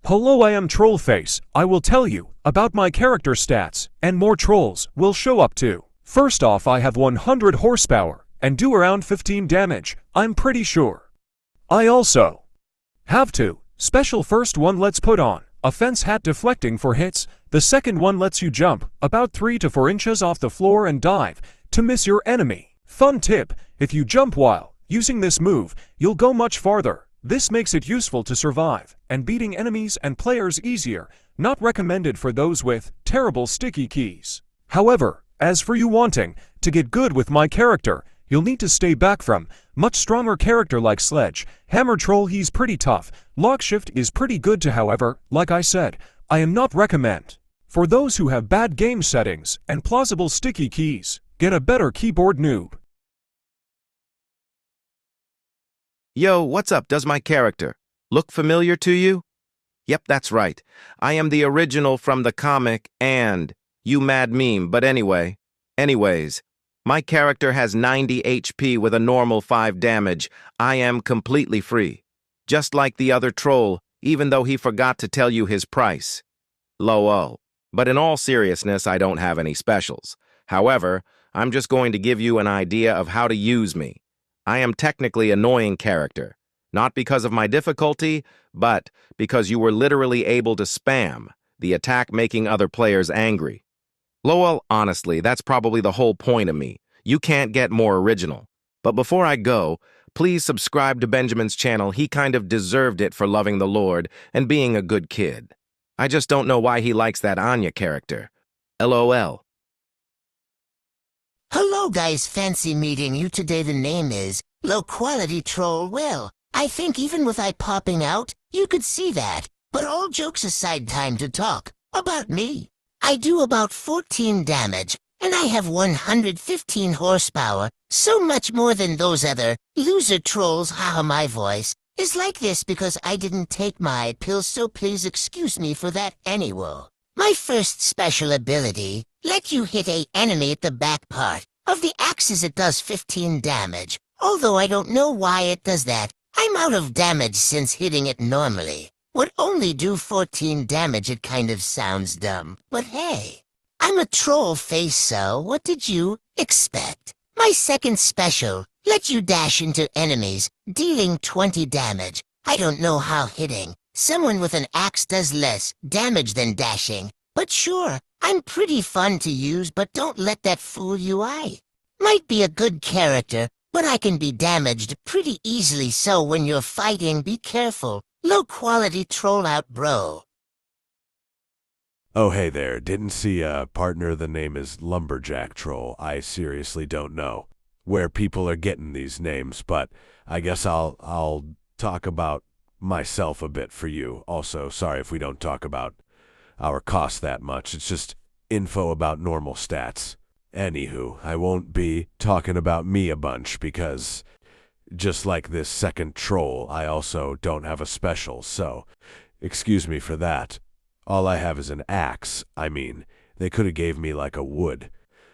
Hello, I am Trollface. I will tell you about my character stats, and more trolls will show up too. First off, I have 100 horsepower and do around 15 damage, I'm pretty sure. I also have two. Special first one lets put on a fence hat deflecting for hits. The second one lets you jump about 3 to 4 inches off the floor and dive to miss your enemy. Fun tip, if you jump while using this move, you'll go much farther. This makes it useful to survive and beating enemies and players easier, not recommended for those with terrible sticky keys. However, as for you wanting to get good with my character, you'll need to stay back from much stronger character like Sledge. Hammer Troll, he's pretty tough. Lock Shift is pretty good too, however, like I said, I am not recommend. For those who have bad game settings and plausible sticky keys, get a better keyboard noob. Yo, what's up? Does my character look familiar to you? Yep, that's right. I am the original from the comic and you mad meme, but anyways, my character has 90 HP with a normal 5 damage. I am completely free. Just like the other troll, even though he forgot to tell you his price. LOL. But in all seriousness, I don't have any specials. However, I'm just going to give you an idea of how to use me. I am technically an annoying character, not because of my difficulty, but because you were literally able to spam the attack making other players angry. Lol, honestly, that's probably the whole point of me. You can't get more original. But before I go, please subscribe to Benjamin's channel. He kind of deserved it for loving the Lord and being a good kid. I just don't know why he likes that Anya character. LOL. Hello guys, fancy meeting you today. The name is Low Quality Troll Will. I think even with I popping out, you could see that. But all jokes aside, time to talk about me. I do about 14 damage, and I have 115 horsepower, so much more than those other loser trolls. Haha, my voice is like this because I didn't take my pills, so please excuse me for that anyway. My first special ability, let you hit a enemy at the back part of the axis. It does 15 damage, although I don't know why it does that. I'm out of damage since hitting it normally would only do 14 damage. It kind of sounds dumb, but hey, I'm a troll face, so what did you expect? My second special, let you dash into enemies, dealing 20 damage. I don't know how hitting someone with an axe does less damage than dashing, but sure, I'm pretty fun to use, but don't let that fool you. I might be a good character, but I can be damaged pretty easily, so when you're fighting, be careful. Low quality troll out, bro. Oh, hey there. Didn't see a partner. The name is Lumberjack Troll. I seriously don't know where people are getting these names, but I guess I'll talk about myself a bit for you. Also, sorry if we don't talk about our cost that much. It's just info about normal stats. Anywho, I won't be talking about me a bunch because just like this second troll, I also don't have a special, so excuse me for that. All I have is an axe. I mean, they could have gave me like a wood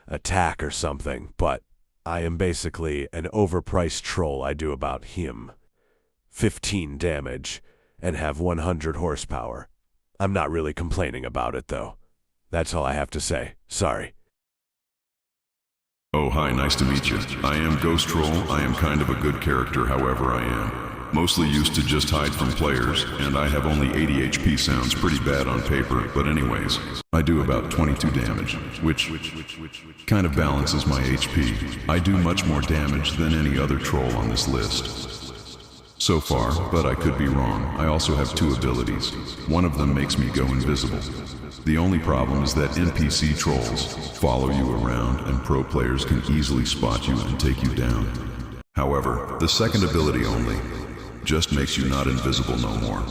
attack or something, but I am basically an overpriced troll. I do about 15 damage and have 100 horsepower. I'm not really complaining about it, though. That's all I have to say. Sorry. Oh, hi, nice to meet you. I am Ghost Troll. I am kind of a good character, however I am mostly used to just hide from players, and I have only 80 HP. Sounds pretty bad on paper, but anyways, I do about 22 damage, which kind of balances my HP. I do much more damage than any other troll on this list so far, but I could be wrong. I also have 2 abilities. One of them makes me go invisible. The only problem is that NPC trolls follow you around and pro players can easily spot you and take you down. However, the second ability only just makes you not invisible no more,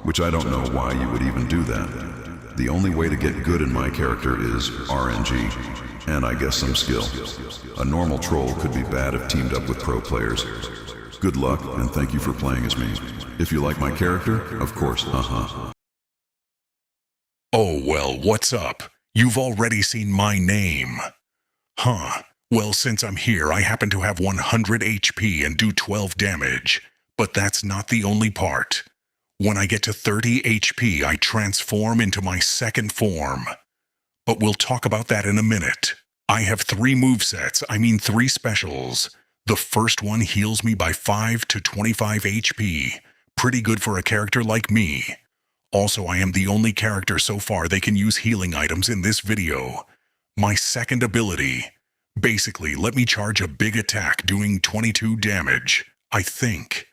which I don't know why you would even do that. The only way to get good in my character is RNG, and I guess some skill. A normal troll could be bad if teamed up with pro players. Good luck, and thank you for playing as me. If you like my character, of course, haha. Oh, well, what's up? You've already seen my name. Huh. Well, since I'm here, I happen to have 100 HP and do 12 damage. But that's not the only part. When I get to 30 HP, I transform into my second form. But we'll talk about that in a minute. I have 3 movesets, 3 specials. The first one heals me by 5 to 25 HP. Pretty good for a character like me. Also, I am the only character so far they can use healing items in this video. My second ability. Basically, let me charge a big attack doing 22 damage, I think.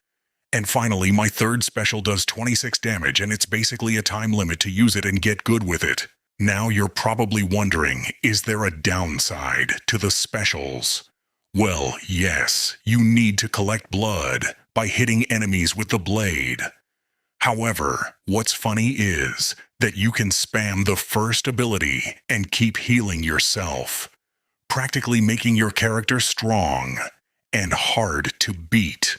And finally, my third special does 26 damage, and it's basically a time limit to use it and get good with it. Now you're probably wondering, is there a downside to the specials? Well, yes, you need to collect blood by hitting enemies with the blade. However, what's funny is that you can spam the first ability and keep healing yourself, practically making your character strong and hard to beat.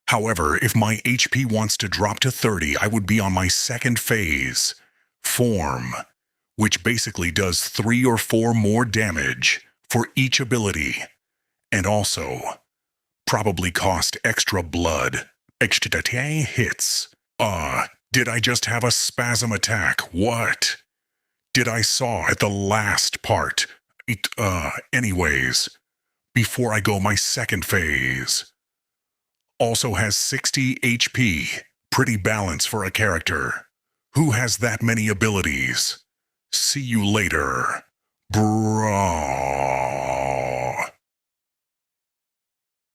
However, if my HP wants to drop to 30, I would be on my second phase, Form, which basically does 3 or 4 more damage for each ability, and also probably cost extra blood, extra hits. Did I just have a spasm attack? What? Did I saw at the last part? Anyways, before I go my second phase. Also has 60 HP, pretty balanced for a character. Who has that many abilities? See you later, bro.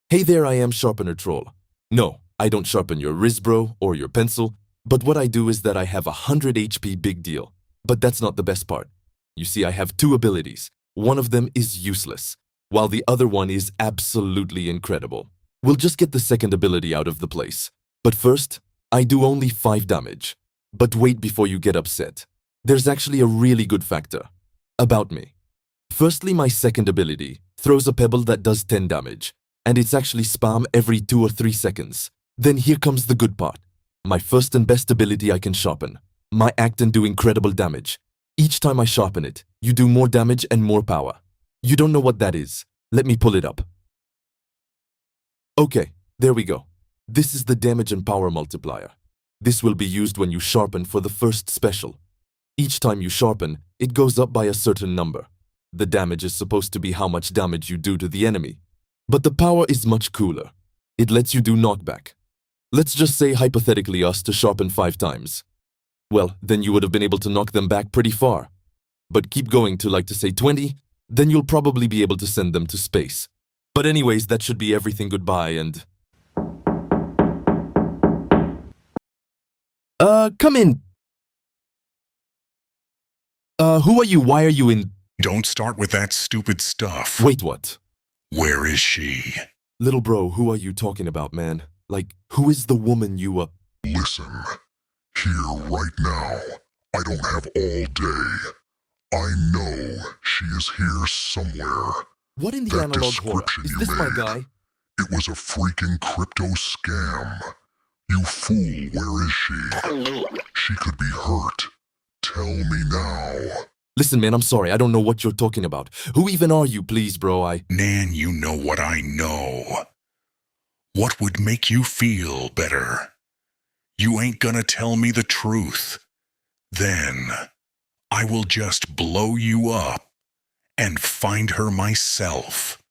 Hey there, I am Sharpener Troll. No, I don't sharpen your Rizbro or your pencil, but what I do is that I have 100 HP big deal. But that's not the best part. You see, I have 2 abilities. One of them is useless, while the other one is absolutely incredible. We'll just get the second ability out of the place. But first, I do only 5 damage. But wait before you get upset. There's actually a really good factor. About me. Firstly, my second ability throws a pebble that does 10 damage, and it's actually spam every 2 or 3 seconds. Then here comes the good part. My first and best ability I can sharpen. My act and do incredible damage. Each time I sharpen it, you do more damage and more power. You don't know what that is. Let me pull it up. Okay, there we go. This is the damage and power multiplier. This will be used when you sharpen for the first special. Each time you sharpen, it goes up by a certain number. The damage is supposed to be how much damage you do to the enemy. But the power is much cooler. It lets you do knockback. Let's just say hypothetically us to sharpen 5 times. Well, then you would have been able to knock them back pretty far. But keep going to like to say 20, then you'll probably be able to send them to space. But anyways, that should be everything. Goodbye and... Come in. Who are you? Why are you in... Don't start with that stupid stuff. Wait, what? Where is she? Little bro, who are you talking about, man? Like, who is the woman you, Listen, here right now. I don't have all day. I know she is here somewhere. What in the That analog horror? description Is you this my made. guy? It was a freaking crypto scam. You fool, where is she? She could be hurt. Tell me now. Listen, man, I'm sorry. I don't know what you're talking about. Who even are you, please, bro? Nan, you know what I know. What would make you feel better? You ain't gonna tell me the truth. Then I will just blow you up and find her myself.